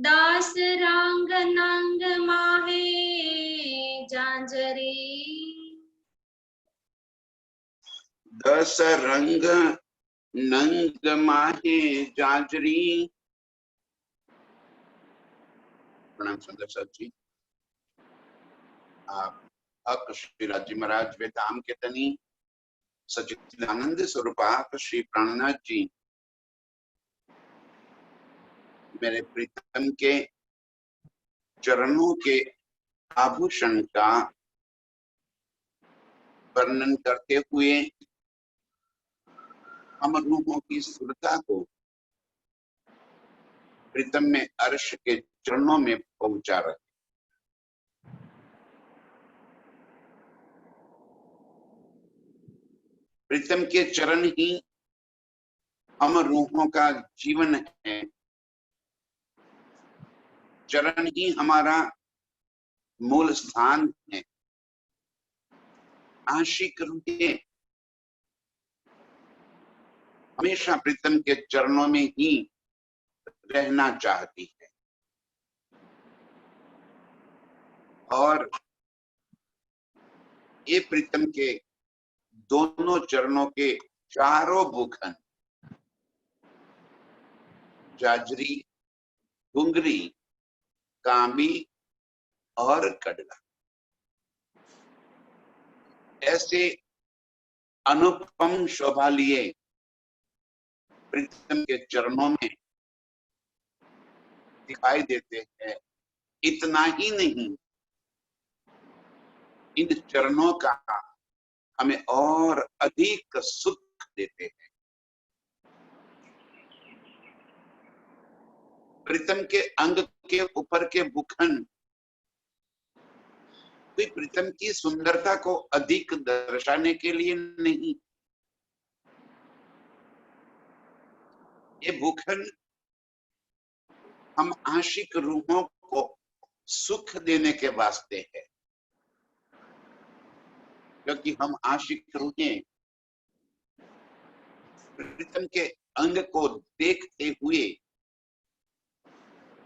दास रंग नंग माहे जांजरी। दस रंग नंग माहे जाजरी। प्रणाम सुंदर सर जी। आप हक श्री राजी महाराज वेदाम के तनी सच्चिदानंद स्वरूपाप श्री प्राणनाथ जी मेरे प्रीतम के चरणों के आभूषण का वर्णन करते हुए हम रूहों की सुरता को प्रीतम में अर्श के चरणों में पहुंचा रहे। प्रीतम के चरण ही हम रूहों का जीवन है। चरण ही हमारा मूल स्थान है। आशिक रूहें हमेशा प्रीतम के चरणों में ही रहना चाहती है और ये प्रीतम के दोनों चरणों के चारों भूखंड जाजरी, घुंगरी, कांबी और कड़ला ऐसे अनुपम शोभा लिए प्रीतम के चरणों में दिखाई देते हैं। इतना ही नहीं, इन चरणों का हमें और अधिक सुख देते हैं। प्रीतम के अंग के ऊपर के भूखंड कोई प्रीतम की सुंदरता को अधिक दर्शाने के लिए नहीं, ये भूखंड हम आशिक रूहों को सुख देने के वास्ते है। क्योंकि हम आशिक रूहें प्रीतम के अंग को देखते हुए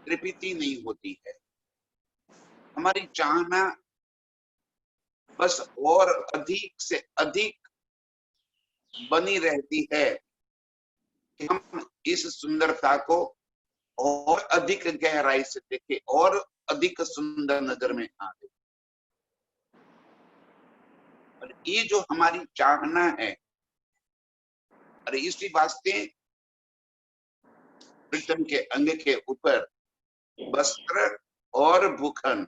तृप्ति नहीं होती है। हमारी चाहना बस और अधिक से अधिक बनी रहती है कि हम इस सुंदरता को और अधिक गहराई से देखें और अधिक सुंदर नजर में आए। और ये जो हमारी चाहना है, अरे इसी वास्ते प्रीतम के अंग के ऊपर वस्त्र और भूखंड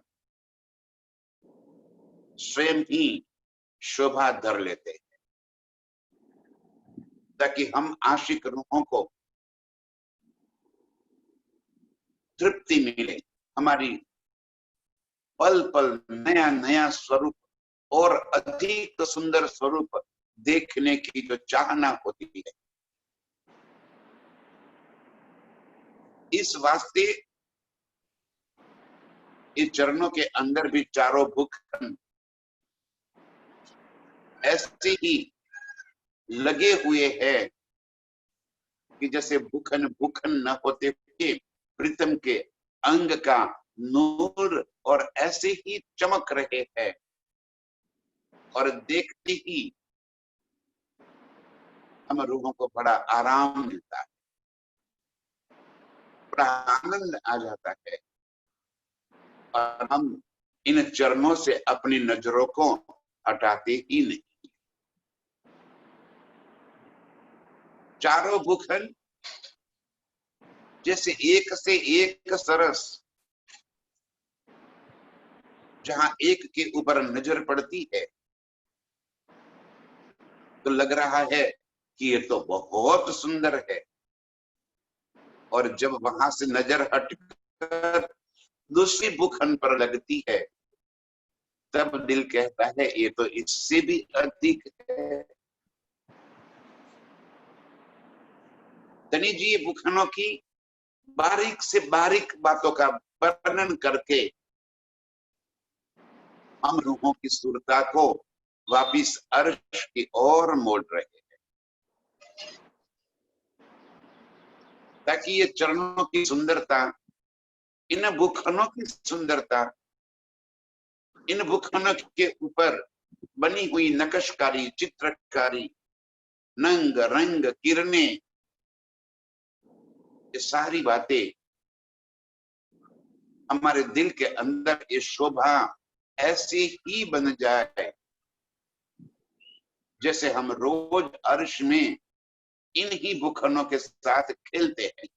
स्वयं ही शोभा धर लेते हैं, ताकि हम आशिक रूहों को तृप्ति मिले। हमारी पल पल नया नया स्वरूप और अधिक सुंदर स्वरूप देखने की जो चाहना होती है, इस वास्ते इस चरणों के अंदर भी चारों भूखंड ऐसे ही लगे हुए हैं कि जैसे भूखंड भूखंड न होते हुए प्रीतम के अंग का नूर और ऐसे ही चमक रहे हैं और देखते ही हम रूहों को बड़ा आराम मिलता है, बड़ा आनंद आ जाता है और हम इन चरणों से अपनी नजरों को हटाते ही नहीं। चारों भूखंड जैसे एक से एक सरस, जहां एक के ऊपर नजर पड़ती है तो लग रहा है कि ये तो बहुत सुंदर है, और जब वहां से नजर हटकर दूसरी भूखंड पर लगती है तब दिल कहता है ये तो इससे भी अधिक है। धनी जी भूखंडों की बारीक से बारीक बातों का वर्णन करके हम रूहों की सुरता को वापिस अर्श की ओर मोड़ रहे हैं, ताकि ये चरणों की सुंदरता इन भूखनों की सुंदरता, इन भूखनों के ऊपर बनी हुई नक्शकारी, चित्रकारी, नंग रंग, किरणें, ये सारी बातें हमारे दिल के अंदर ये शोभा ऐसी ही बन जाए जैसे हम रोज अर्श में इन ही भूखनों के साथ खेलते हैं,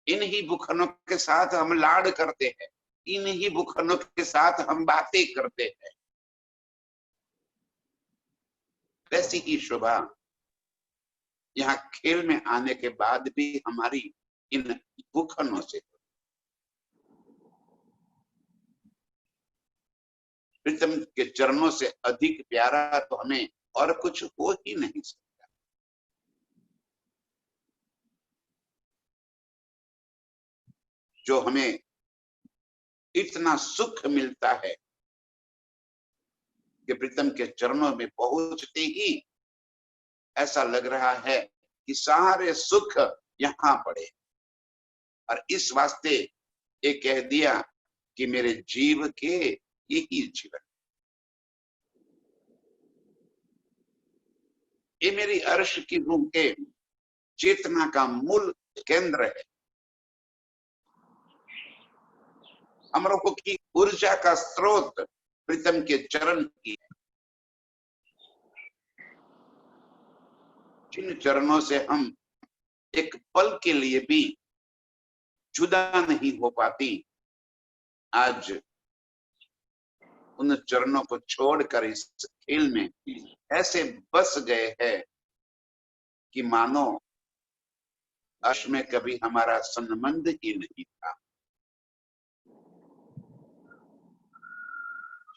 इन ही भूखनों के साथ हम लाड करते हैं, इन ही भूखनों के साथ हम बातें करते हैं। वैसी ही शोभा यहाँ खेल में आने के बाद भी हमारी इन भूखनों से, प्रीतम के चरणों से अधिक प्यारा तो हमें और कुछ हो ही नहीं सकता। जो हमें इतना सुख मिलता है कि प्रीतम के चरणों में पहुंचते ही ऐसा लग रहा है कि सारे सुख यहाँ पड़े, और इस वास्ते ये कह दिया कि मेरे जीव के यही जीवन, ये मेरी अर्श की रूह के चेतना का मूल केंद्र है। हम लोगों की ऊर्जा का स्रोत प्रीतम के चरण की है। जिन चरणों से हम एक पल के लिए भी जुदा नहीं हो पाती, आज उन चरणों को छोड़कर इस खेल में ऐसे बस गए हैं कि मानो अर्श में कभी हमारा संबंध ही नहीं था।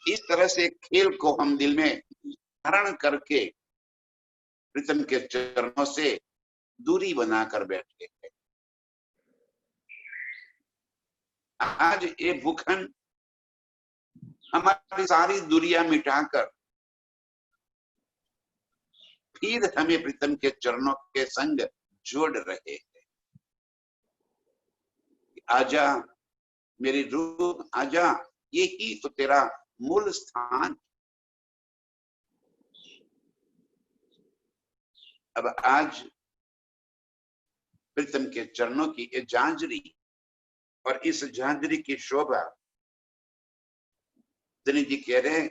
इस तरह से खेल को हम दिल में धारण करके प्रीतम के चरणों से दूरी बनाकर बैठे हैं। आज ये भूखन हमारी सारी दूरियां मिटाकर फिर हमें प्रीतम के चरणों के संग जोड़ रहे हैं। आजा मेरी रूह, आजा, यही तो तेरा मूल स्थान। अब आज प्रीतम के चरणों की ये झांझरी और इस झांझरी की शोभा, दिनेश जी कह रहे हैं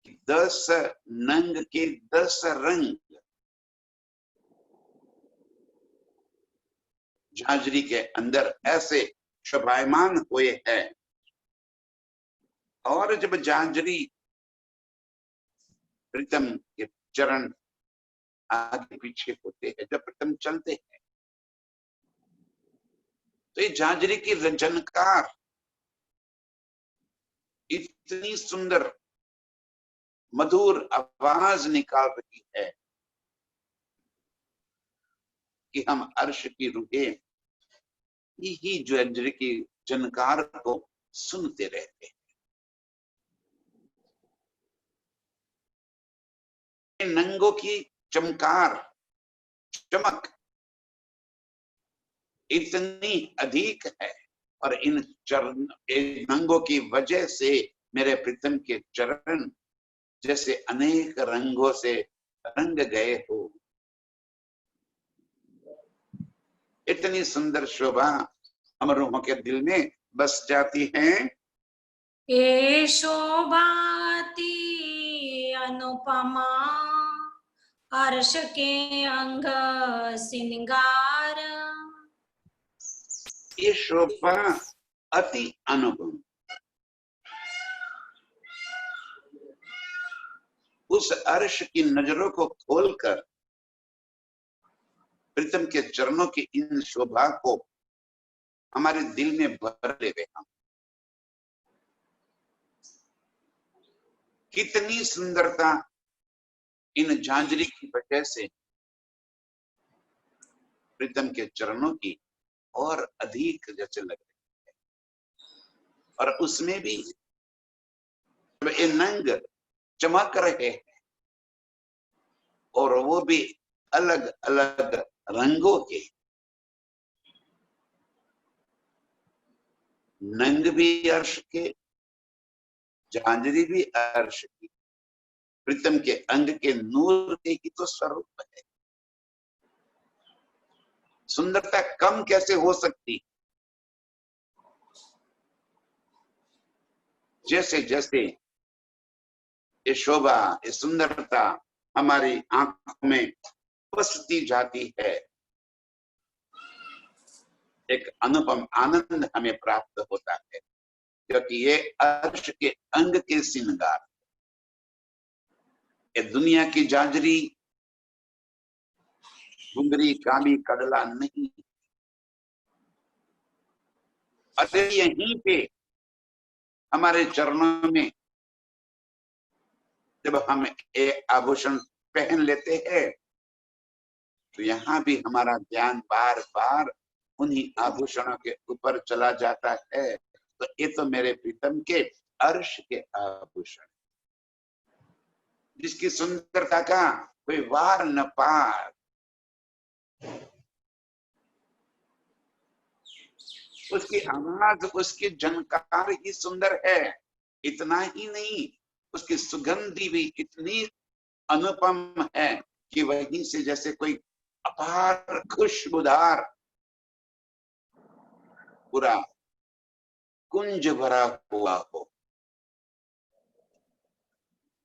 कि 10 नंग के 10 रंग झांझरी के अंदर ऐसे शोभायमान हुए हैं, और जब झांझरी प्रीतम के चरण आगे पीछे होते हैं, जब प्रीतम चलते हैं, तो ये झांझरी की झनकार इतनी सुंदर मधुर आवाज निकाल रही है कि हम अर्श की रूहें ही झांझरी की झनकार को सुनते रहते हैं। नंगों की चमकार, चमक इतनी अधिक है, और इन नंगों की वजह से मेरे प्रीतम के चरण जैसे अनेक रंगों से रंग गए हो। इतनी सुंदर शोभा हम रूहों के दिल में बस जाती है। ए शोभाती अनुपमा, अर्श के अंग सिंगार। ये शोभा अति अनुपम, उस अर्श की नजरों को खोलकर प्रीतम के चरणों की इन शोभा को हमारे दिल में भर ले हम। कितनी सुंदरता इन झांझरी की वजह से प्रीतम के चरणों की और अधिक जैसे लग रही है, और उसमें भी ये नंग चमक रहे हैं, और वो भी अलग अलग रंगों के। नंग भी अर्श के, झांझरी भी अर्श की, प्रीतम के अंग के नूर के ही तो स्वरूप है। सुंदरता कम कैसे हो सकती? जैसे जैसे ये शोभा, ये सुंदरता हमारी आंखों में बसती जाती है, एक अनुपम आनंद हमें प्राप्त होता है, क्योंकि ये अर्श के अंग के श्रृंगार, ये दुनिया की जाजरी, घुंगरी, काली, कड़ला नहीं। अरे यहीं पे हमारे चरणों में जब हम एक आभूषण पहन लेते हैं तो यहाँ भी हमारा ध्यान बार बार उन्हीं आभूषणों के ऊपर चला जाता है। तो ये तो मेरे प्रीतम के अर्श के आभूषण, जिसकी सुंदरता का कोई वार न पार। उसकी आवाज, उसकी झनकार ही सुंदर है। इतना ही नहीं, उसकी सुगंधी भी इतनी अनुपम है कि वहीं से जैसे कोई अपार खुशबूदार पूरा कुंज भरा हुआ हो।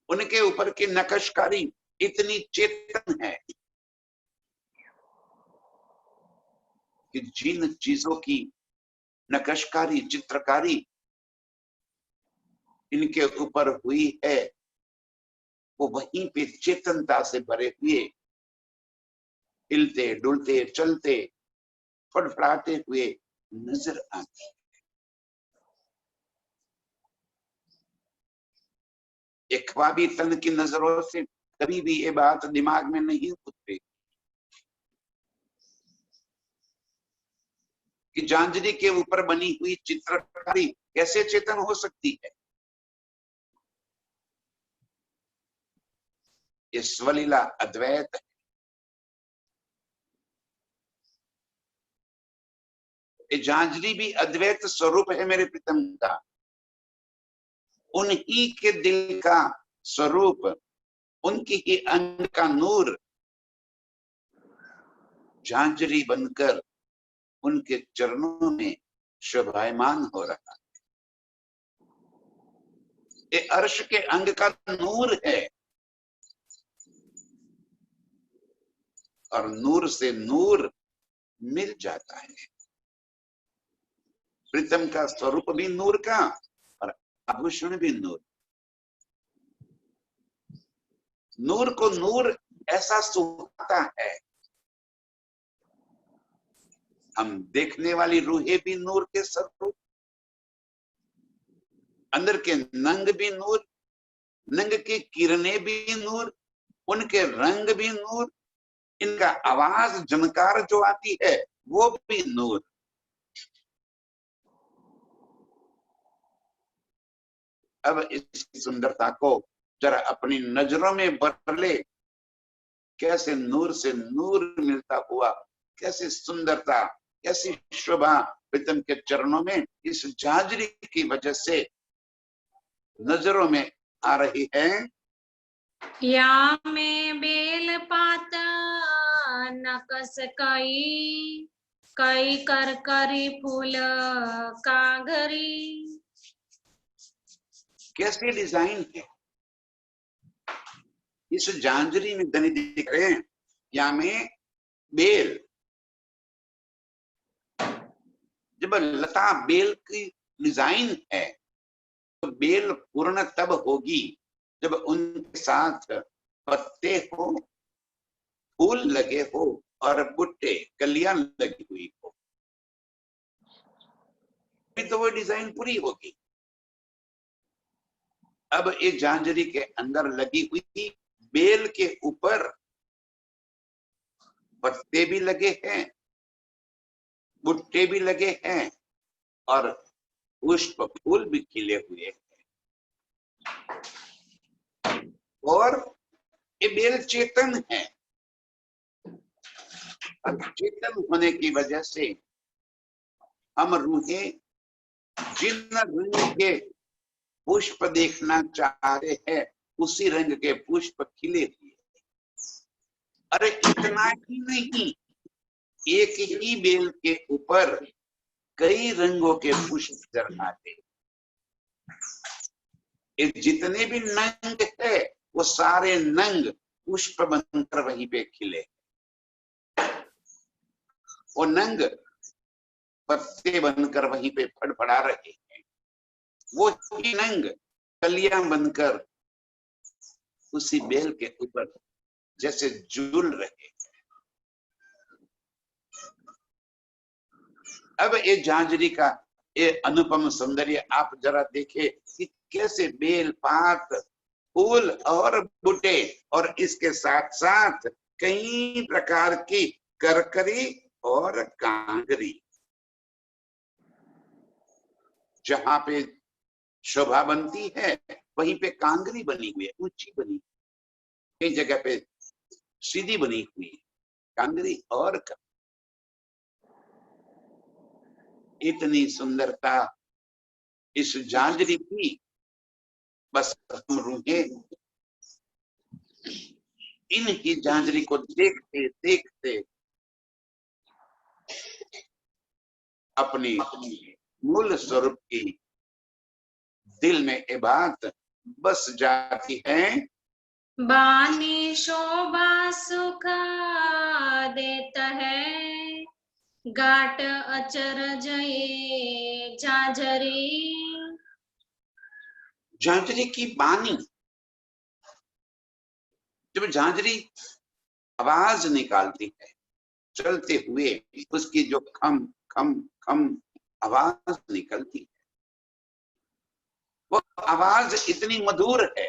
उनके ऊपर की नक्शकारी इतनी चेतन है कि जिन चीजों की नक्शकारी, चित्रकारी इनके ऊपर हुई है, वो वहीं पे चेतनता से भरे हुए, हिलते डुलते चलते फड़फड़ाते हुए नजर आते। एक ख्वाबी तन की नजरों से कभी भी ये बात दिमाग में नहीं उतरी कि झांझरी के ऊपर बनी हुई चित्रकारी कैसे चेतन हो सकती है। ये स्वलीला अद्वैत है। ये झांझरी भी अद्वैत स्वरूप है मेरे प्रीतम का। उन्हीं के दिल का स्वरूप, उनकी ही अंग का नूर झांझरी बनकर उनके चरणों में शोभायमान हो रहा है। ये अर्श के अंग का नूर है, और नूर से नूर मिल जाता है। प्रीतम का स्वरूप भी नूर का और आभूषण भी नूर। नूर को नूर ऐसा सुहाता है, हम देखने वाली रूहें भी नूर के स्वरूप, अंदर के नंग भी नूर, नंग की किरणें भी नूर, उनके रंग भी नूर, इनका आवाज झनकार जो आती है वो भी नूर। अब इस सुंदरता को जरा अपनी नजरों में भर ले, कैसे नूर से नूर मिलता हुआ, कैसी सुंदरता, कैसी शोभा प्रीतम के चरणों में इस झांझरी की वजह से नजरों में आ रही है। या में बेल पाता नकस कई, कई कर करी फूल कागरी। कैसी डिजाइन है इस झांझरी में, धनी दिख रहे हैं। या में बेल, जब लता बेल की डिजाइन है तो बेल पूर्ण तब होगी जब उनके साथ पत्ते हो, फूल लगे हो और बुट्टे, कलियां लगी हुई हो, तो वो डिजाइन पूरी होगी। अब इस झांझरी के अंदर लगी हुई बेल के ऊपर पत्ते भी लगे हैं, बुट्टे भी लगे हैं और पुष्प फूल भी खिले हुए हैं। और ये बेल चेतन है। अब चेतन होने की वजह से हम रूहें जिन रंग के पुष्प देखना चाहते हैं उसी रंग के पुष्प खिले हुए। अरे इतना ही नहीं, एक ही बेल के ऊपर कई रंगों के पुष्प जमाते। जितने भी नंग है वो सारे नंग पुष्प बनकर वहीं पे खिले। वो नंग पत्ते बनकर वहीं पे फड़फड़ा रहे हैं, वो ही नंग कलियां बनकर उसी बेल के ऊपर जैसे झूल रहे। अब ये झांझरी का ये अनुपम सौंदर्य आप जरा देखे कि कैसे बेल, पात, फूल और बूटे और इसके साथ साथ कई प्रकार की करकरी और कांगरी, जहां पे शोभा बनती है वहीं पे कांगरी बनी हुई है, ऊंची बनी, कई जगह पे सीधी बनी हुई है कांगरी और इतनी सुंदरता इस झांझरी की, बस हम रूहे इनकी झांझरी को देखते देखते अपनी मूल स्वरूप की दिल में ये बात बस जाती है। बानी शोभा सुख देत है, गाट अचरज ये झांझरी। झांझरी की बानी, जब झांझरी आवाज निकालती है चलते हुए, उसकी जो खम खम खम आवाज निकलती है, वो आवाज इतनी मधुर है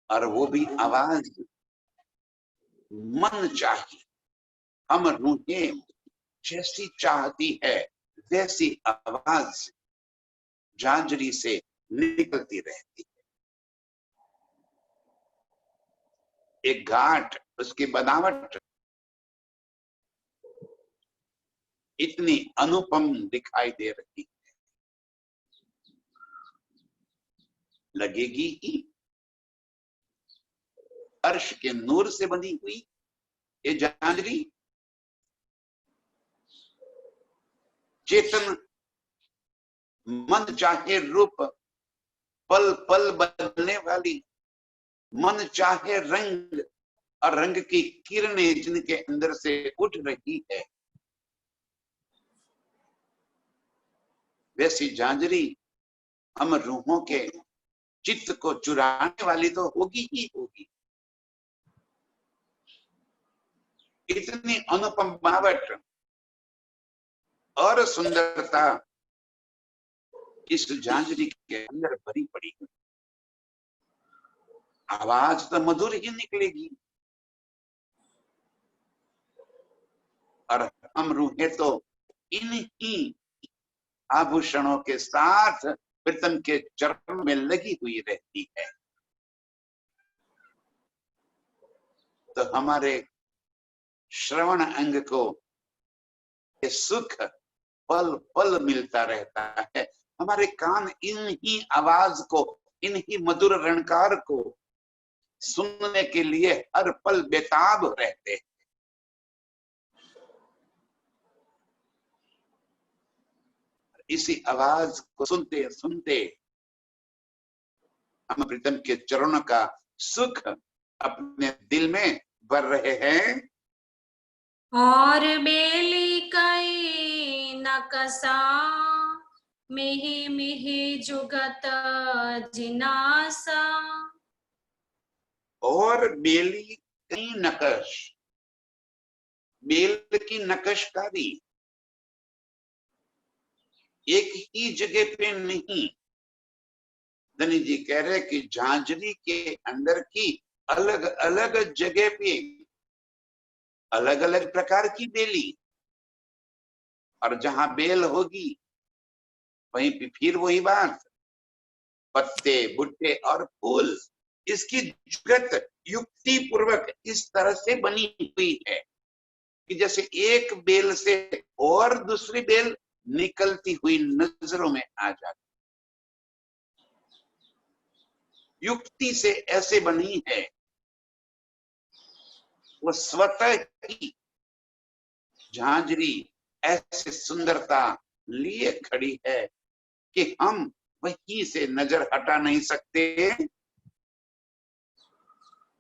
और वो भी आवाज मन चाहिए। हम रूहें जैसी चाहती है वैसी आवाज झांझरी से निकलती रहती है। एक घाट, उसकी बनावट इतनी अनुपम दिखाई दे रही है, लगेगी ही अर्श के नूर से बनी हुई ये झांझरी। चेतन मन चाहे रूप पल पल बदलने वाली, मन चाहे रंग और रंग की किरणें जिनके अंदर से उठ रही है, वैसी झांझरी हम रूहों के चित्त को चुराने वाली तो होगी ही होगी। इतनी अनुपम बनावट और सुंदरता इस झांझरी के अंदर भरी पड़ी है। आवाज तो मधुर ही निकलेगी और हम रूहें तो इन्हीं आभूषणों के साथ प्रीतम के चरण में लगी हुई रहती है। तो हमारे श्रवण अंग को ये सुख पल पल मिलता रहता है। हमारे कान इन्हीं आवाज को, इन्हीं मधुर रणकार को सुनने के लिए हर पल बेताब रहते हैं। इसी आवाज को सुनते सुनते हम प्रीतम के चरणों का सुख अपने दिल में भर रहे हैं। और बेली कई नकसा, मिहि मिहि जुगत जिनासा। और बेली कई नकश, बेल की नकशकारी एक ही जगह पे नहीं। धनी जी कह रहे कि झांझरी के अंदर की अलग अलग जगह पे अलग अलग प्रकार की बेली, और जहां बेल होगी वहीं पे फिर वही बात, पत्ते, बुट्टे और फूल, इसकी जुगत युक्ति पूर्वक इस तरह से बनी हुई है कि जैसे एक बेल से और दूसरी बेल निकलती हुई नजरों में आ जाती। युक्ति से ऐसे बनी है, वो स्वतः ही झांझरी ऐसे सुंदरता लिए खड़ी है कि हम वहीं से नजर हटा नहीं सकते।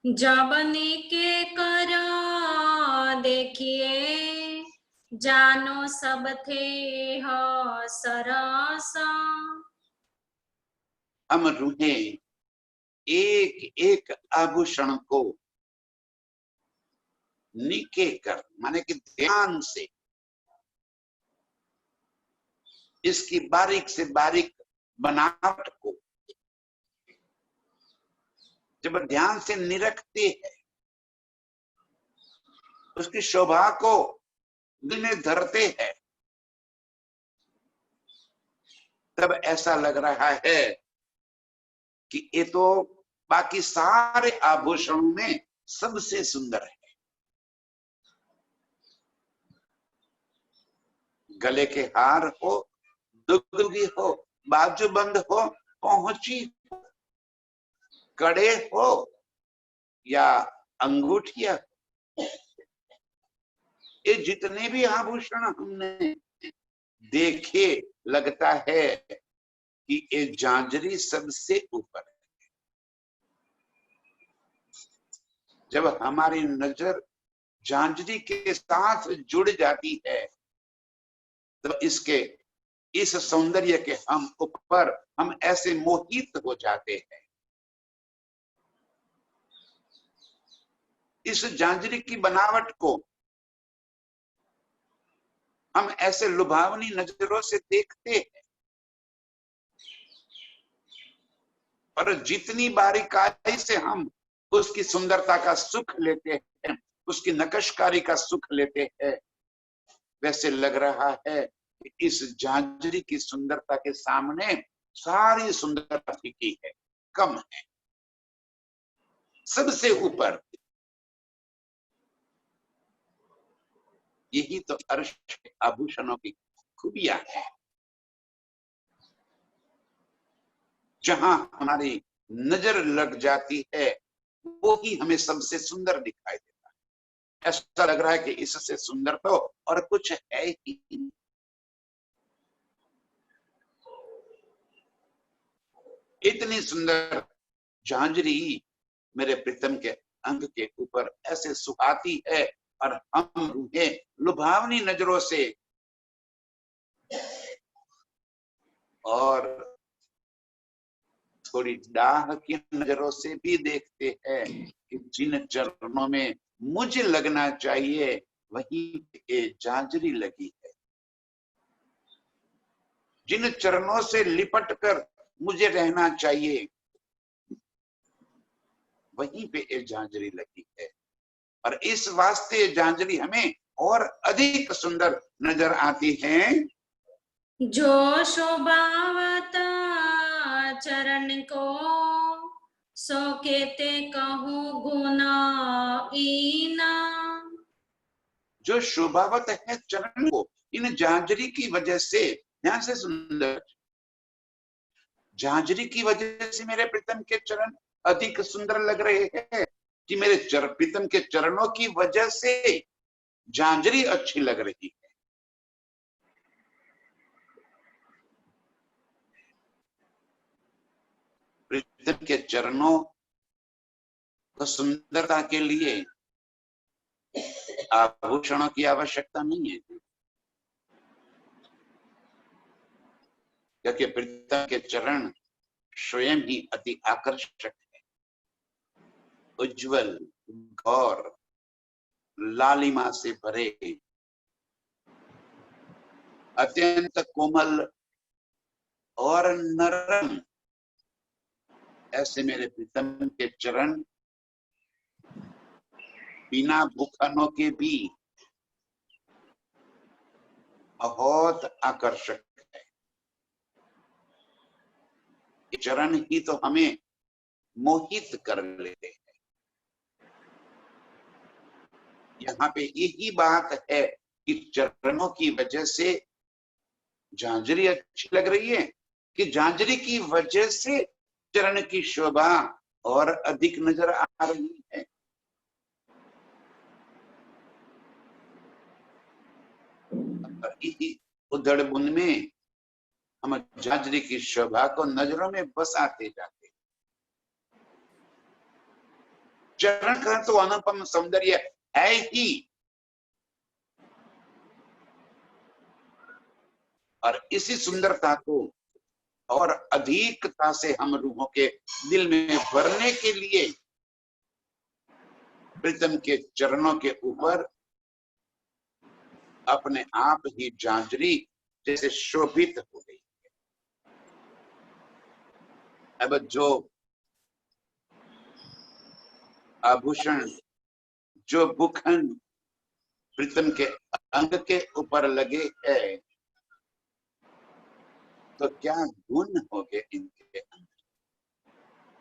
जबनी के करा देखिए, जानो सब थे ह सरसा। हम रूहें एक एक आभूषण को निके कर, माने कि ध्यान से इसकी बारीक से बारीक बनावट को जब ध्यान से निरखते हैं, उसकी शोभा को दिल में धरते हैं, तब ऐसा लग रहा है कि ये तो बाकी सारे आभूषणों में सबसे सुंदर है। गले के हार हो, दुगदुगी हो, बाजूबंद हो, पहुंची हो, कड़े हो या अंगूठिया, ये जितने भी आभूषण हमने देखे, लगता है कि ये झांझरी सबसे ऊपर है। जब हमारी नजर झांझरी के साथ जुड़ जाती है, तो इसके इस सौंदर्य के हम ऊपर हम ऐसे मोहित हो जाते हैं। इस झांझरी की बनावट को हम ऐसे लुभावनी नजरों से देखते हैं, और जितनी बारीकाई से हम उसकी सुंदरता का सुख लेते हैं, उसकी नक्शकारी का सुख लेते हैं, वैसे लग रहा है कि इस झांझरी की सुंदरता के सामने सारी सुंदरता फीकी है, कम है। सबसे ऊपर यही तो अर्श के आभूषणों की खूबियां है। जहां हमारी नजर लग जाती है, वो ही हमें सबसे सुंदर दिखाई देता है। ऐसा लग रहा है कि इससे सुंदर तो और कुछ है ही नहीं। इतनी सुंदर झांझरी मेरे प्रीतम के अंग के ऊपर ऐसे सुहाती है, और हम रूहें लुभावनी नजरों से और थोड़ी डाह की नजरों से भी देखते हैं कि जिन चरणों में मुझे लगना चाहिए वहीं पे झांझरी लगी है। जिन चरणों से लिपट कर मुझे रहना चाहिए वहीं पे ये झांझरी लगी है, और इस वास्ते झांझरी हमें और अधिक सुंदर नजर आती है। जो शोभावता चरण को, सो केते कहूँ गुना ईना। जो शोभावत है चरण को, इन झांझरी की वजह से, ध्यान से सुंदर, झांझरी की वजह से मेरे प्रीतम के चरण अधिक सुंदर लग रहे हैं कि मेरे प्रीतम के चरणों की वजह से झांझरी अच्छी लग रही है। प्रीतम के चरणों को सुंदरता के लिए आभूषणों की आवश्यकता नहीं है, क्योंकि प्रीतम के चरण स्वयं ही अति आकर्षक है, उज्जवल, गौर, लालिमा से भरे, अत्यंत कोमल और नरम, ऐसे मेरे प्रीतम के चरण बिना भूखनों के भी बहुत आकर्षक है। ये चरण ही तो हमें मोहित कर लेते हैं। यहाँ पे यही बात है कि चरणों की वजह से झांझरी अच्छी लग रही है कि झांझरी की वजह से चरण की शोभा और अधिक नजर आ रही है। इसी उधड़ बुन में हम झांझरी की शोभा को नजरों में बसाते जाते। चरण का तो अनुपम सौंदर्य है ही, और इसी सुंदरता को और अधिकता से हम रूहों के दिल में भरने के लिए प्रीतम के चरणों के ऊपर अपने आप ही झांझरी जैसे शोभित हो गई। अब जो आभूषण, जो बुखन प्रीतम के अंग के ऊपर लगे है, तो क्या गुण हो गए इनके अंदर,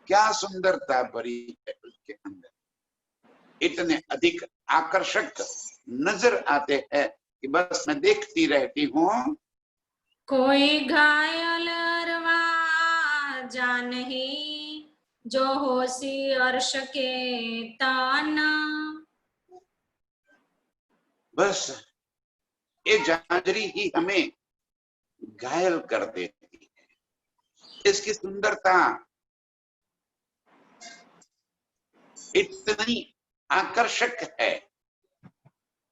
क्या सुंदरता भरी है उनके अंदर, इतने अधिक आकर्षक नजर आते हैं कि बस मैं देखती रहती हूँ। कोई घायल अरवा जानही, जो होशी अर्श के ताना। बस ये झांझरी ही हमें घायल कर देती है। इसकी सुंदरता इतनी आकर्षक है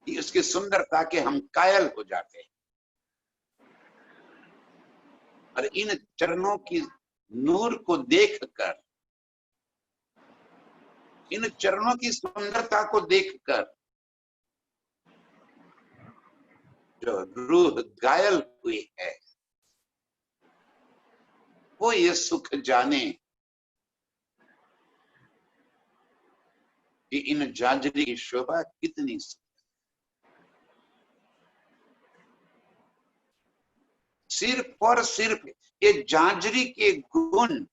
कि उसकी सुंदरता के हम कायल हो जाते हैं। और इन चरणों की नूर को देखकर, इन चरणों की सुंदरता को देखकर जो रूह घायल हुई है, वो ये सुख जाने कि इन झांझरी की शोभा कितनी। सिर्फ और सिर्फ ये झांझरी के गुण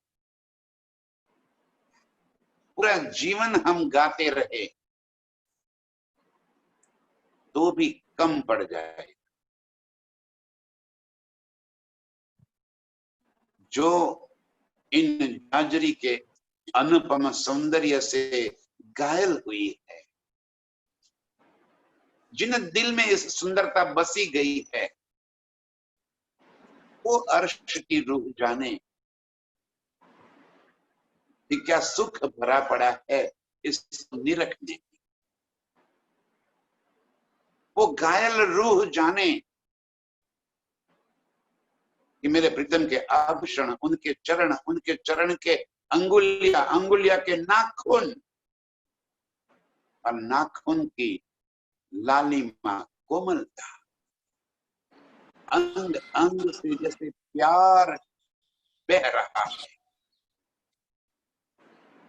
पूरा जीवन हम गाते रहे तो भी कम पड़ जाए। जो इन झांझरी के अनुपम सौंदर्य से घायल हुई है, जिन दिल में इस सुंदरता बसी गई है, वो अर्श की रूह जाने कि क्या सुख भरा पड़ा है इसको निरखने। वो घायल रूह जाने कि मेरे प्रीतम के आभूषण, उनके चरण के अंगुलिया के नाखून, और नाखून की लालिमा कोमलता, अंग अंग से जैसे प्यार बह रहा है,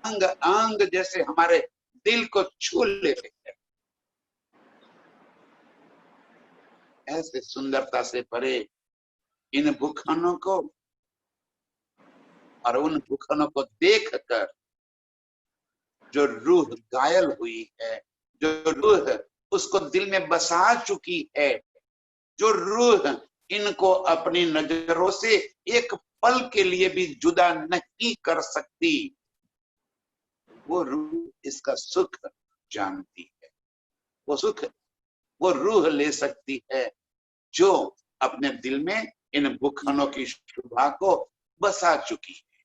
अंग अंग जैसे हमारे दिल को छू लेते हैं। ऐसे सुंदरता से भरे इन भूखनों को और उन भूखनों को देखकर जो रूह घायल हुई है, जो रूह उसको दिल में बसा चुकी है, जो रूह इनको अपनी नजरों से एक पल के लिए भी जुदा नहीं कर सकती, वो रूह इसका सुख जानती है। वो सुख वो रूह ले सकती है जो अपने दिल में इन भूखनों की शोभा को बसा चुकी है।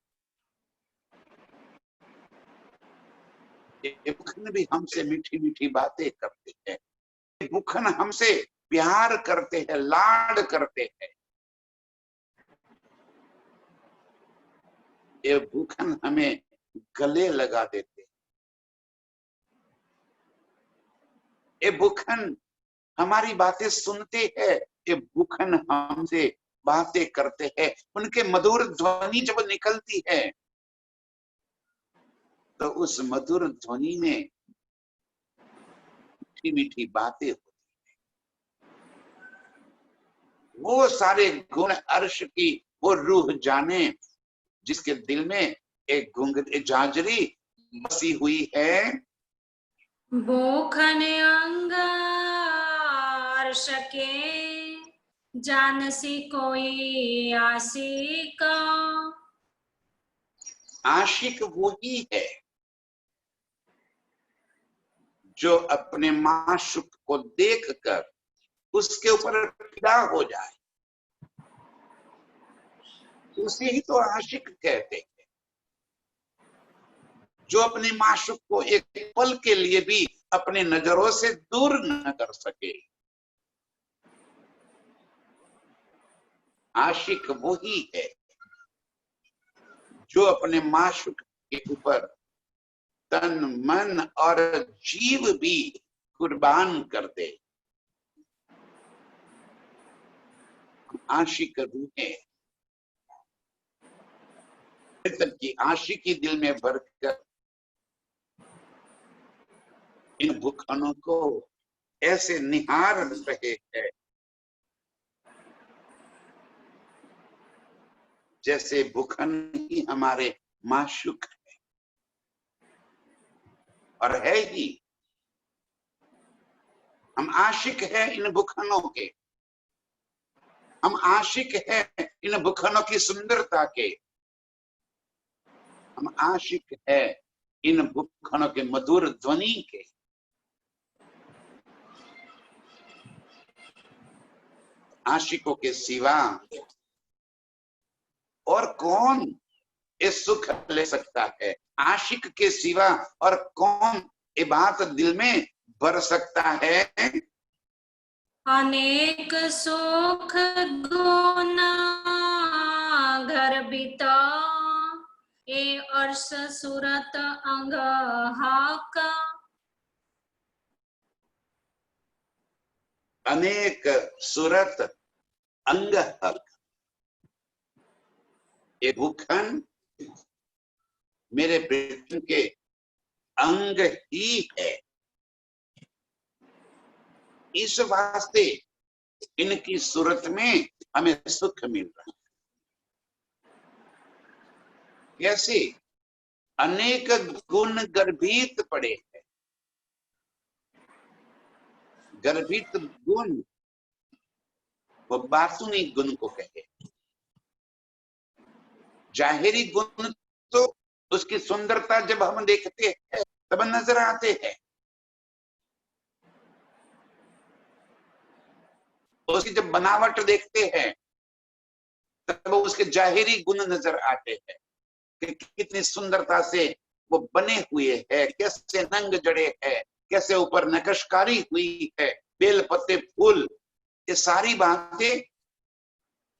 ये भूखन भी हमसे मीठी मीठी बातें करते हैं, ये भूखन हमसे प्यार करते हैं, लाड करते हैं। ये भूखन हमें गले लगा देते हैं। ये भूखन हमारी बातें सुनते हैं, ये भूखन हमसे बातें करते हैं। उनके मधुर ध्वनि जब निकलती है तो उस मधुर ध्वनि में मीठी मीठी बातें होती है। वो सारे गुण अर्श की वो रूह जाने जिसके दिल में एक झांझरी बसी हुई है, बोखन अंग अर्श के जानसी कोई आशिक। आशिक वही है जो अपने माशूक को देखकर उसके ऊपर फिदा हो जाए, उसे ही तो आशिक कहते हैं। जो अपने माशूक को एक पल के लिए भी अपने नजरों से दूर न कर सके। आशिक वही है जो अपने माशूक के ऊपर तन मन और जीव भी कुर्बान कर दे। आशिक रूहें मृतक की आशिकी दिल में भरकर इन भूखनों को ऐसे निहार रहे हैं जैसे भूखन ही हमारे माशूक है और है ही। हम आशिक है इन भूखनों के, हम आशिक है इन भूखनों की सुंदरता के, हम आशिक है इन भूखनों के मधुर ध्वनि के। आशिकों के सिवा और कौन ये सुख ले सकता है? आशिक के सिवा और कौन ये बात दिल में भर सकता है? अनेक सुख गुण गर्भित ए अर्श सूरत अंग हाक। अनेक सूरत अंग हक। ये भूखन मेरे प्रीतम के अंग ही है, इस वास्ते इनकी सूरत में हमें सुख मिल रहा है। कैसे? अनेक गुण गर्भित पड़े हैं। गर्भित गुण वो बातूनी गुण को कहे। जाहिरी गुण तो उसकी सुंदरता जब हम देखते हैं तब नजर आते हैं, उसकी जब बनावट देखते हैं तब उसके जाहिरी गुण नजर आते हैं कि कितनी सुंदरता से वो बने हुए है, कैसे रंग जड़े है, कैसे ऊपर नक्शकारी हुई है, बेल पत्ते फूल, ये सारी बातें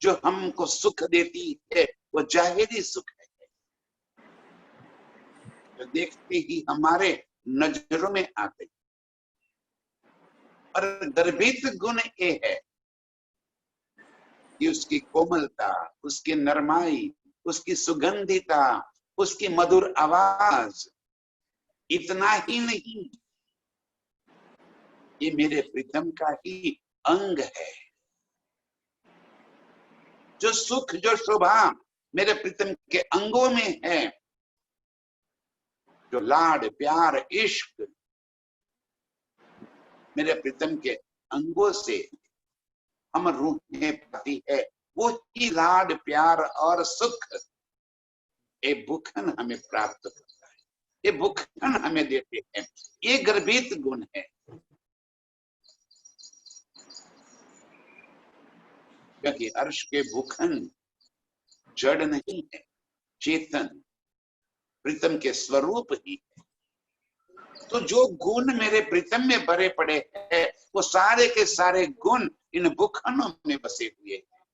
जो हमको सुख देती है वो जाहिरी सुख है, जो देखते ही हमारे नजरों में आते। और गर्भित गुण ये है कि उसकी कोमलता, उसकी नरमाई, उसकी सुगंधिता, उसकी मधुर आवाज। इतना ही नहीं, ये मेरे प्रीतम का ही अंग है। जो सुख जो शोभा मेरे प्रीतम के अंगों में है, जो लाड प्यार इश्क मेरे प्रीतम के अंगों से हम रूहें पाती है, वो ही लाड प्यार और सुख ये भूखन हमें प्राप्त होता है, ये भूखन हमें देते हैं। ये गर्भित गुण है। क्योंकि अर्श के भूखन जड़ नहीं है, चेतन प्रीतम के स्वरूप ही है। तो जो गुण मेरे प्रीतम में भरे पड़े हैं वो सारे के सारे गुण इन भूखनों में बसे हुए हैं।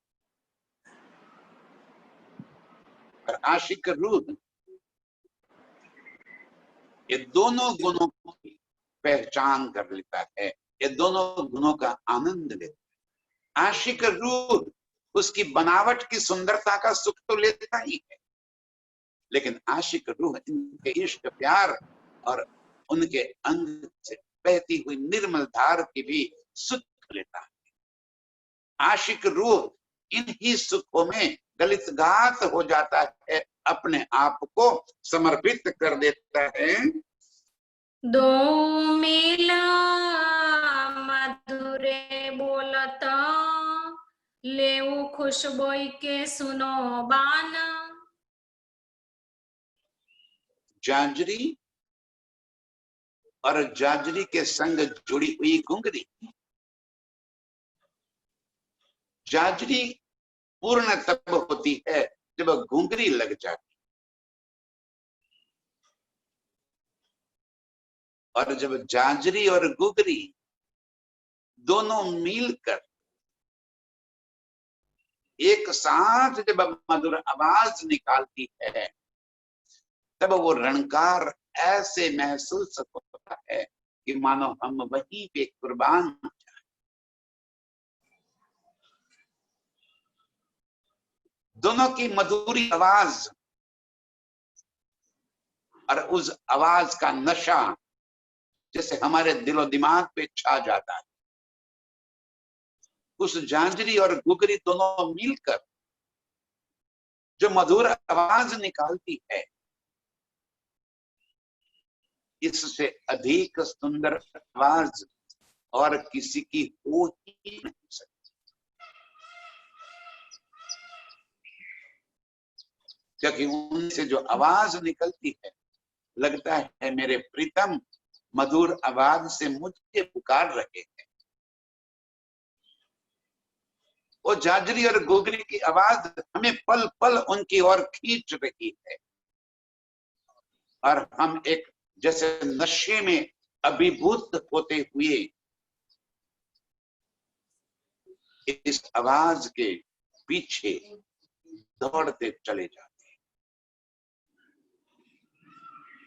और आशिक रूह ये दोनों गुणों की पहचान कर लेता है, ये दोनों गुणों का आनंद लेता है। आशिक रूह उसकी बनावट की सुंदरता का सुख तो लेता ही है, लेकिन आशिक रूह इनके इश्क प्यार और उनके अंग से बहती हुई निर्मल धार की भी सुख लेता है। आशिक रूह इन ही सुखों में गलितगात हो जाता है, अपने आप को समर्पित कर देता है। दो मिला मधुरे बोलत, लेऊ खुशबोई के सुनो बान। जांजरी और जांजरी के संग जुड़ी हुई घुंघरी। जांजरी पूर्ण तब होती है जब घुंघरी लग जाती, और जब जांजरी और घुंघरी दोनों मिलकर एक साथ जब मधुर आवाज निकालती है, तब वो रणकार ऐसे महसूस होता है कि मानो हम वहीं पे कुर्बान हो जाए। दोनों की मधुरी आवाज और उस आवाज का नशा जैसे हमारे दिलो दिमाग पे छा जाता है। उस जांजरी और घुघरी दोनों मिलकर जो मधुर आवाज निकालती है, इससे अधिक सुंदर आवाज और किसी की हो ही नहीं सकती। क्योंकि उनसे जो आवाज निकलती है, लगता है मेरे प्रीतम मधुर आवाज से मुझे पुकार रहे हैं। वो जांजरी और घुघरी की आवाज हमें पल पल उनकी ओर खींच रही है, और हम एक जैसे नशे में अभिभूत होते हुए इस आवाज के पीछे दौड़ते चले जाते हैं।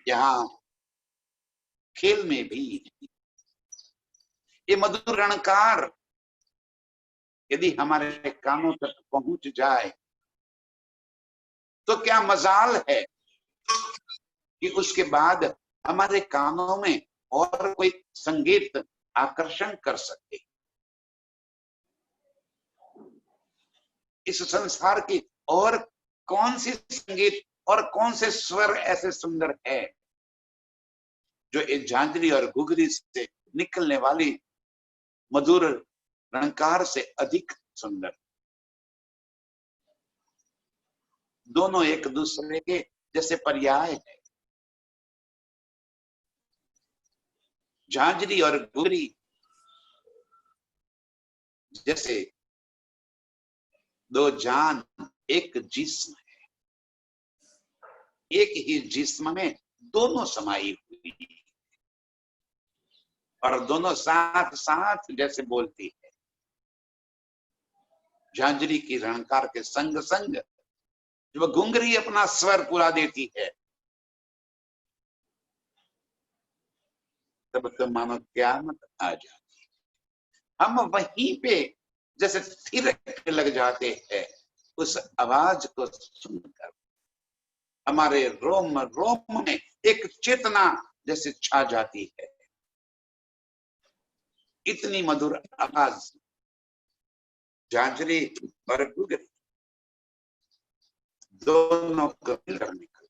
यहाँ खेल में भी ये मधुर रणकार यदि हमारे कानों तक पहुंच जाए तो क्या मजाल है कि उसके बाद हमारे कानों में और कोई संगीत आकर्षण कर सके। इस संसार की और कौन सी संगीत और कौन से स्वर ऐसे सुंदर है जो इस झांझरी और घुघरी से निकलने वाली मधुर रणकार से अधिक सुंदर। दोनों एक दूसरे के जैसे पर्याय है। झांझरी और घुघरी जैसे दो जान एक जिस्म है, एक ही जिस्म में दोनों समाई हुई और दोनों साथ साथ जैसे बोलती है। झांझरी की रणकार के संग संग जब घुंघरी अपना स्वर पूरा देती है, तब तो मानो क्यामत आ जाती है। हम वहीं पे जैसे थिरकने लग जाते हैं उस आवाज को सुनकर। हमारे रोम रोम में एक चेतना जैसे छा जाती है। इतनी मधुर आवाज झांझरी और घुघरी दोनों को मिलकर निकल,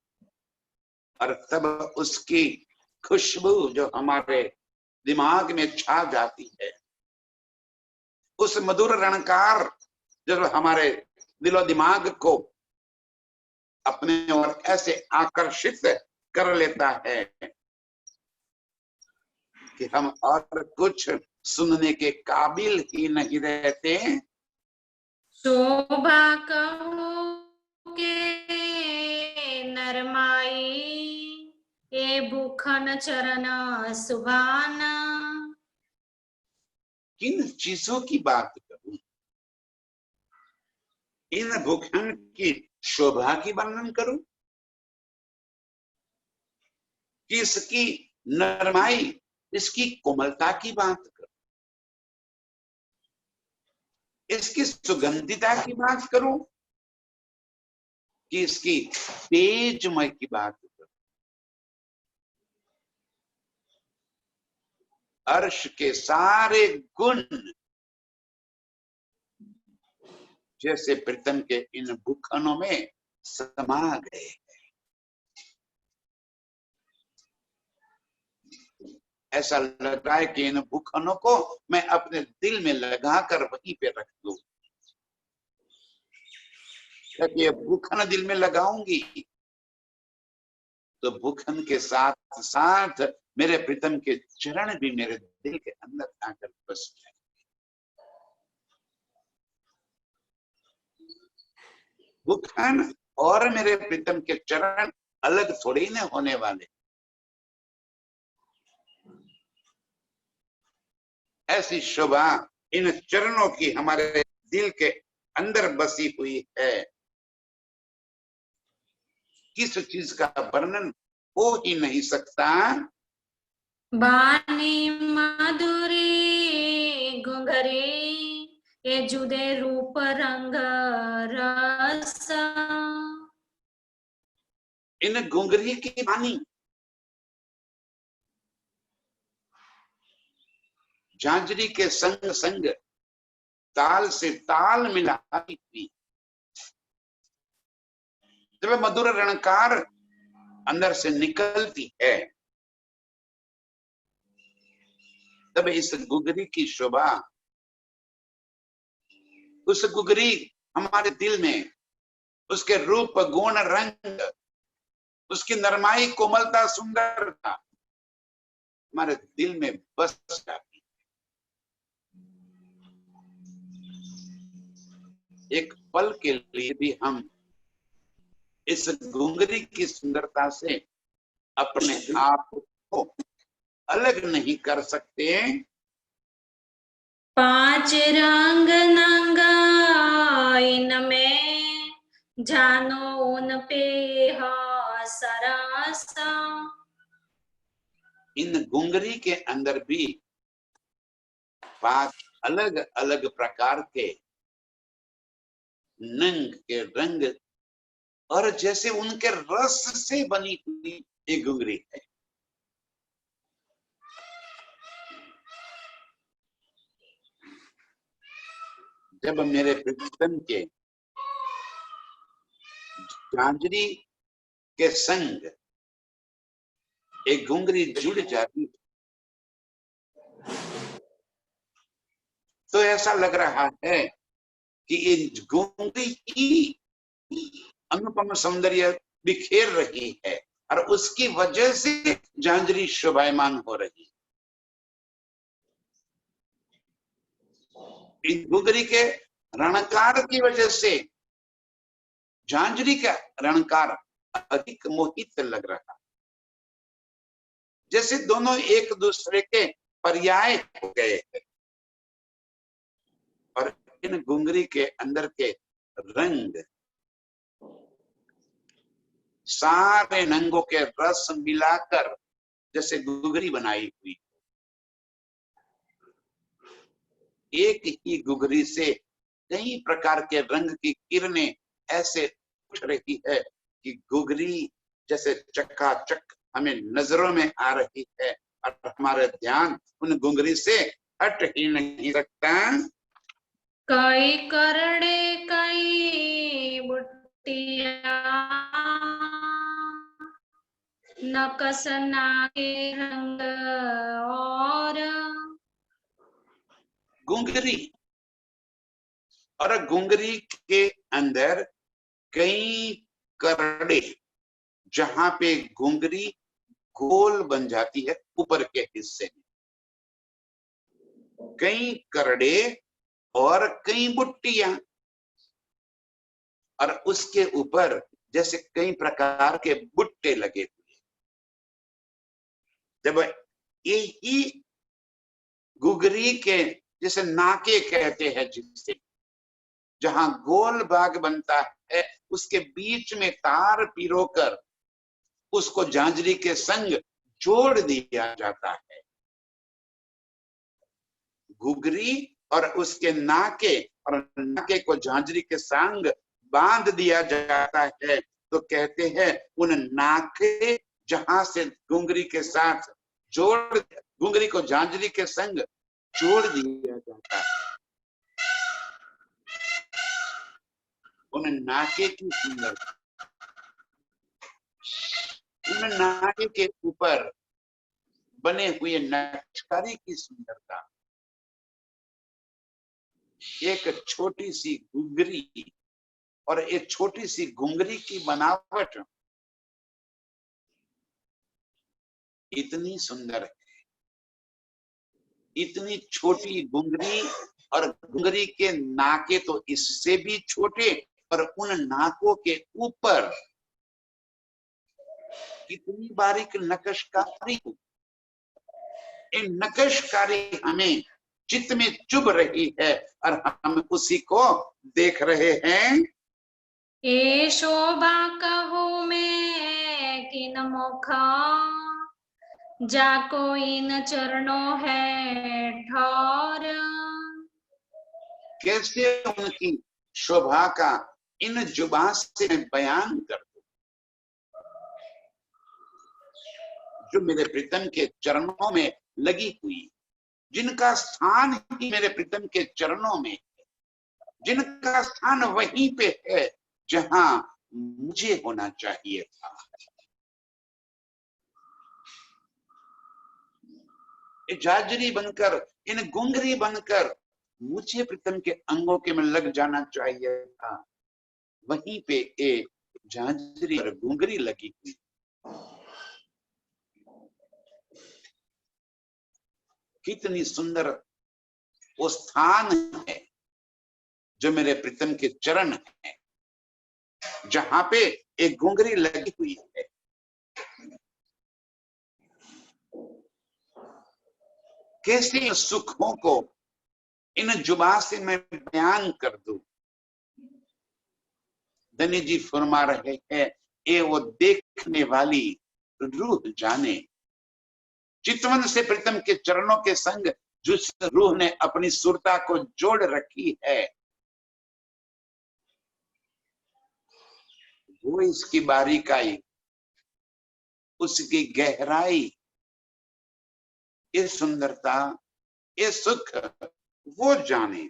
और तब उसकी खुशबू जो हमारे दिमाग में छा जाती है, उस मधुर रणकार जब हमारे दिलो दिमाग को अपने ओर ऐसे आकर्षित कर लेता है कि हम और कुछ सुनने के काबिल ही नहीं रहते। शोभा कहो के नरमाई, ए भूखन चरण सुभान। किन चीजों की बात करूं? इन भूखन की शोभा की वर्णन करूं कि इसकी नरमाई, इसकी कोमलता की बात करूं, इसकी सुगंधिता की बात करूं कि इसकी तेजमय की बात करूं? अर्श के सारे गुण जैसे प्रीतम के इन भूखनों में समा गए। ऐसा लग रहा है कि इन भूखनों को मैं अपने दिल में लगाकर वहीं पे रख दूं, क्योंकि ये भूखन दिल में लगाऊंगी तो भूखन के साथ साथ मेरे प्रीतम के चरण भी मेरे दिल के अंदर आकर बस जाए। भूखन और मेरे प्रीतम के चरण अलग थोड़ी न होने वाले। ऐसी शोभा इन चरणों की हमारे दिल के अंदर बसी हुई है, किस चीज का वर्णन हो ही नहीं सकता। बानी मधुरी घुंघरी ये जुदे रूप रंग रस। इन घुंघरी की वाणी झांझरी के संग संग ताल से ताल मिलाई हुई, जब मधुर रणकार अंदर से निकलती है तब इस गुगरी की शोभा, उस गुगरी हमारे दिल में उसके रूप गुण रंग, उसकी नरमाई कोमलता सुंदरता हमारे दिल में बस जाती। एक पल के लिए भी हम इस गुंगरी की सुंदरता से अपने आप को अलग नहीं कर सकते। पांच रंग नंगा इनमें जानो उन पे हा सरासा। इन गुंगरी के अंदर भी 5 अलग अलग प्रकार के नंग के रंग और जैसे उनके रस से बनी हुई एक गुंगरी है। जब मेरे प्रीतम के झांझरी के संग एक गुंगरी जुड़ जाती तो ऐसा लग रहा है कि ये गुंगरी ही अनुपम सौंदर्य बिखेर रही है और उसकी वजह से झांझरी शोभायमान हो रही है। इस गुगरी के रणकार की वजह से झांझरी का रणकार अधिक मोहित लग रहा, जैसे दोनों एक दूसरे के पर्याय हो गए हैं। और इन गुंगरी के अंदर के रंग सारे रंगों के रस मिलाकर जैसे गुगरी बनाई हुई, एक ही गुगरी से कई प्रकार के रंग की किरणें ऐसे उठ रही है कि गुगरी जैसे चकाचक हमें नजरों में आ रही है और हमारा ध्यान उन गुंगरी से हट ही नहीं सकता। कई करड़े कई बुट्टिया नकसना के रंग और गुंगरी और गुंगरी के अंदर कई करड़े, जहां पे गुंगरी गोल बन जाती है ऊपर के हिस्से में, कई करड़े और कई बुट्टियां और उसके ऊपर जैसे कई प्रकार के बुट्टे लगे हुए। जब यही गुगरी के जैसे नाके कहते हैं जिसे, जहां गोल बाग बनता है उसके बीच में तार पिरोकर उसको झांझरी के संग जोड़ दिया जाता है। घुघरी और उसके नाके और नाके को झांझरी के संग बांध दिया जाता है तो कहते हैं उन नाके जहां से घुंगरी के साथ जोड़, घुंगरी को झांझरी के संग जोड़ दिया जाता है। उन नाके की सुंदरता, उन नाके के ऊपर बने हुए नक्शकारी की सुंदरता, एक छोटी सी घुंघरी और एक छोटी सी घुंघरी की बनावट इतनी सुंदर है। इतनी छोटी घुंघरी और घुंघरी के नाके तो इससे भी छोटे, और उन नाकों के ऊपर कितनी बारीक नक्शकारी। ये नक्शकारी हमें चित्त में चुभ रही है और हम उसी को देख रहे हैं। ए शोभा कहूँ मैं किन मुखा, जाको इन चरणों है ठौर। कैसे उनकी शोभा का इन जुबान से मैं बयान कर दूं, जो मेरे प्रीतम के चरणों में लगी हुई, जिनका स्थान ही मेरे प्रीतम के चरणों में, जिनका स्थान वहीं पे है जहां मुझे होना चाहिए था। झांझरी बनकर, इन गुंगरी बनकर मुझे प्रीतम के अंगों के में लग जाना चाहिए था। वहीं पे एक झांझरी और गुंगरी लगी हुई। कितनी सुंदर वो स्थान है जो मेरे प्रीतम के चरण है, जहां पे एक गुंगरी लगी हुई है। कैसे सुखों को इन जुबान से मैं बयान कर दूं। धनी जी फरमा रहे हैं, ये वो देखने वाली रूह जाने। चितवन से प्रीतम के चरणों के संग जिस रूह ने अपनी सुरता को जोड़ रखी है, वो इसकी बारीकाई, उसकी गहराई, ये सुंदरता, ये सुख वो जाने।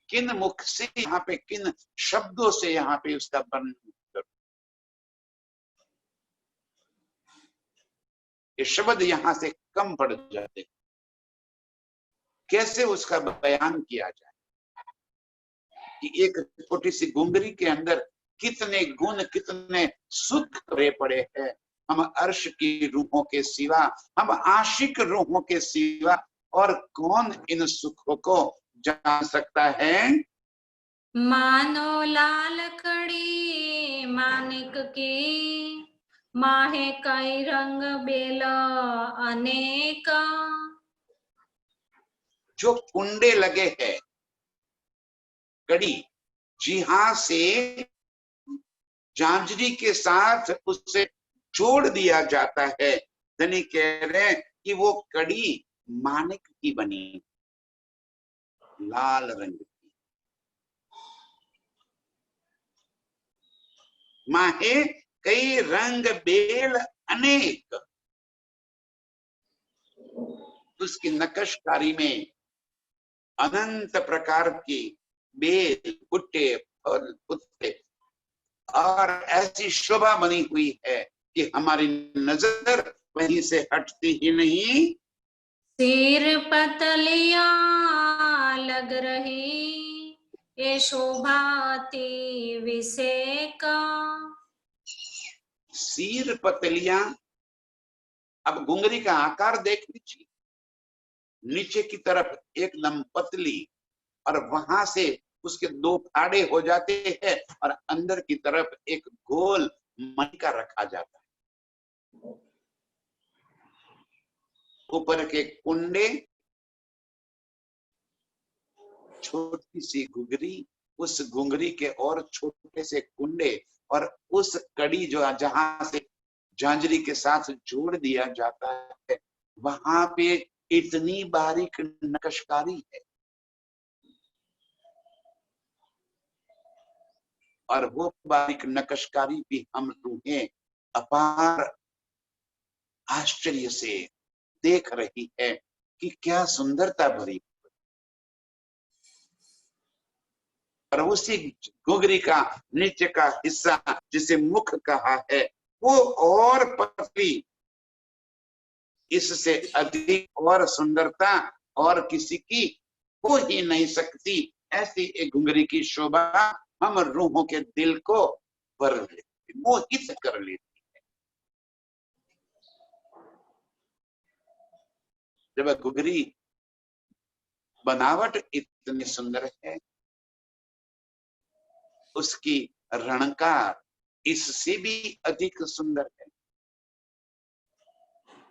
किन मुख से यहाँ पे, किन शब्दों से यहाँ पे उसका वर्णन करूं। ये शब्द यहाँ से कम पड़ जाते, कैसे उसका बयान किया जाए कि एक छोटी सी गुंगरी के अंदर कितने गुण, कितने सुख भरे पड़े हैं। हम अर्श की रूहों के सिवा, हम आशिक रूहों के सिवा और कौन इन सुखों को जान सकता है। मानो लाल कड़ी मानिक की, माहे कई रंग बेल अनेक। जो कुंडे लगे हैं कड़ी, जहां से झांझरी के साथ उससे जोड़ दिया जाता है। धनी कह रहे हैं कि वो कड़ी मानिक की बनी, लाल रंग की। माहे कई रंग बेल अनेक, उसकी नक्शकारी में अनंत प्रकार की बेल, भुट्टे, फल, पुत्ते और ऐसी शोभा बनी हुई है कि हमारी नजर वहीं से हटती ही नहीं। सिर पतलिया लग रही, ये शोभाती विषेक। सिर पतलियां, अब गुंगरी का आकार देख लीजिए, नीचे की तरफ एकदम पतली और वहां से उसके दो फाड़े हो जाते हैं और अंदर की तरफ एक गोल मटका रखा जाता है। ऊपर के कुंडे, छोटी सी घुंगरी, उस घुंगरी के और छोटे से कुंडे, और उस कड़ी जो जहां से झांझरी के साथ जोड़ दिया जाता है, वहां पे इतनी बारीक नक्शकारी है। और वो बारीक नक्शकारी भी हम रूहें अपार आश्चर्य से देख रही है कि क्या सुंदरता भरी। और उसी घुंगरी का नीचे का हिस्सा जिसे मुख कहा है, वो और पतली, इससे अधिक और सुंदरता और किसी की हो ही नहीं सकती। ऐसी एक घुंघरी की शोभा हम रूहों के दिल को भर लेती, मोहित कर लेती है। जब घुंघरी बनावट इतनी सुंदर है, उसकी रणकार इससे भी अधिक सुंदर है।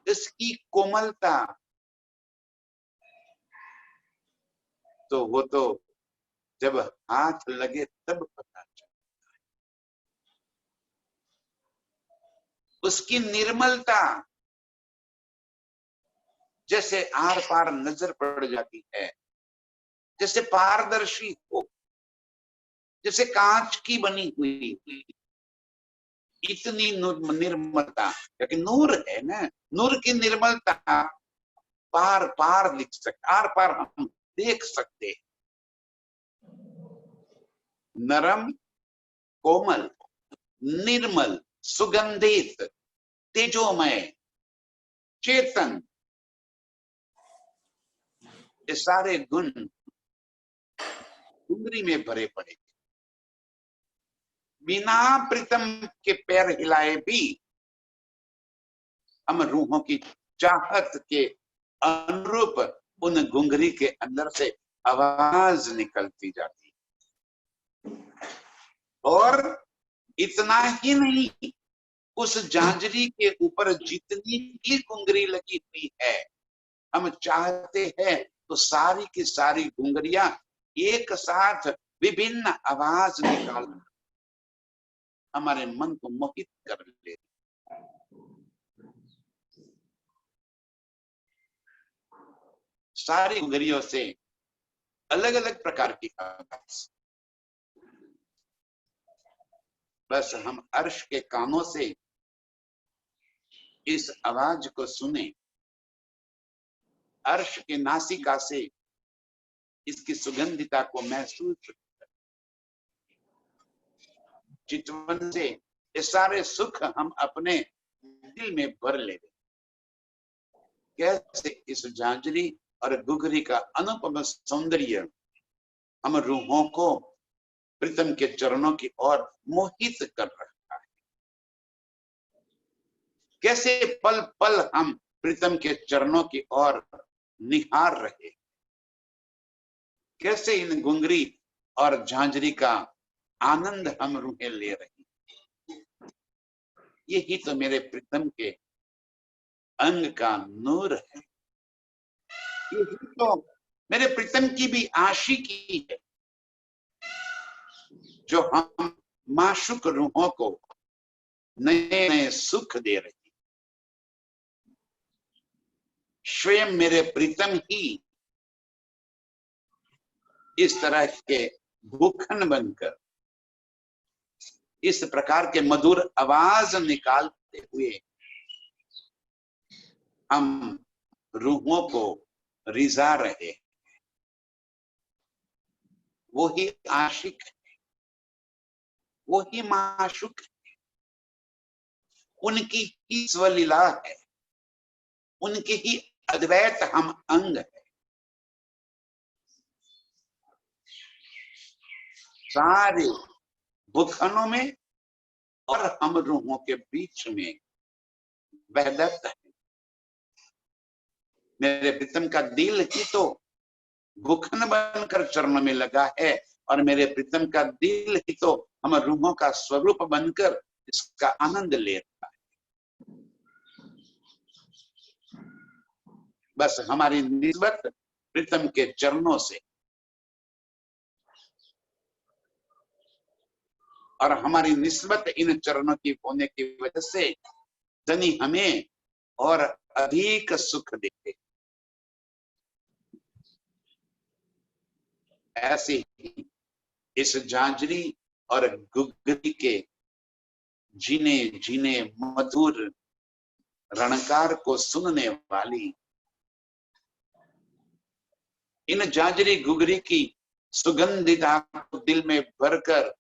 इसकी कोमलता तो वो तो जब हाथ लगे तब पता चलता है। उसकी निर्मलता जैसे आर पार नजर पड़ जाती है, जैसे पारदर्शी हो, जैसे कांच की बनी हुई, इतनी निर्मलता। क्योंकि नूर है ना, नूर की निर्मलता पार पार दिख सकते, आर पार हम देख सकते हैं। नरम, कोमल, निर्मल, सुगंधित, तेजोमय, चेतन, ये सारे गुण घुंघरी में भरे पड़े। बिना प्रीतम के पैर हिलाए भी हम रूहों की चाहत के अनुरूप उन घुंघरी के अंदर से आवाज निकलती जाती। और इतना ही नहीं, उस झांझरी के ऊपर जितनी भी घुंघरी लगी हुई है, हम चाहते हैं तो सारी की सारी घुंघरियां एक साथ विभिन्न आवाज निकाल हमारे मन को मोहित कर ले। सारी घुंघरियों से अलग अलग प्रकार की आवाज। बस हम अर्श के कानों से इस आवाज को सुने, अर्श के नासिका से इसकी सुगंधिता को महसूस करें, चितवन से ये सारे सुख हम अपने दिल में भर ले। कैसे इस झांझरी और घुंघरी का अनुपम सौंदर्य हम रूहों को प्रीतम के चरणों की ओर मोहित कर रहा है। कैसे पल पल हम प्रीतम के चरणों की ओर निहार रहे, कैसे इन घुंघरी और झांझरी का आनंद हम रूहें ले रही। यही तो मेरे प्रीतम के अंग का नूर है, यही तो मेरे प्रीतम की भी आशिकी है, जो हम माशूक रूहों को नए नए सुख दे रही। स्वयं मेरे प्रीतम ही इस तरह के भूखन बनकर, इस प्रकार के मधुर आवाज निकालते हुए हम रूहों को रिझा रहे। वो ही आशिक है, वो ही माशूक है, उनकी ही स्वलीला है, उनके ही अद्वैत हम अंग है। सारे भूखनों में और हम रूहों के बीच में वहदत है। मेरे प्रीतम का दिल ही तो भूखन बनकर चरणों में लगा है, और मेरे प्रीतम का दिल ही तो हम रूहों का स्वरूप बनकर इसका आनंद ले रहा है। बस हमारी निस्बत प्रीतम के चरणों से और हमारी निस्बत इन चरणों की होने की वजह से धनी हमें और अधिक सुख देते। ऐसे ही इस झांझरी और घुंघरी के जीने जीने मधुर रणकार को सुनने वाली, इन झांझरी घुंघरी की सुगंधिता को दिल में भरकर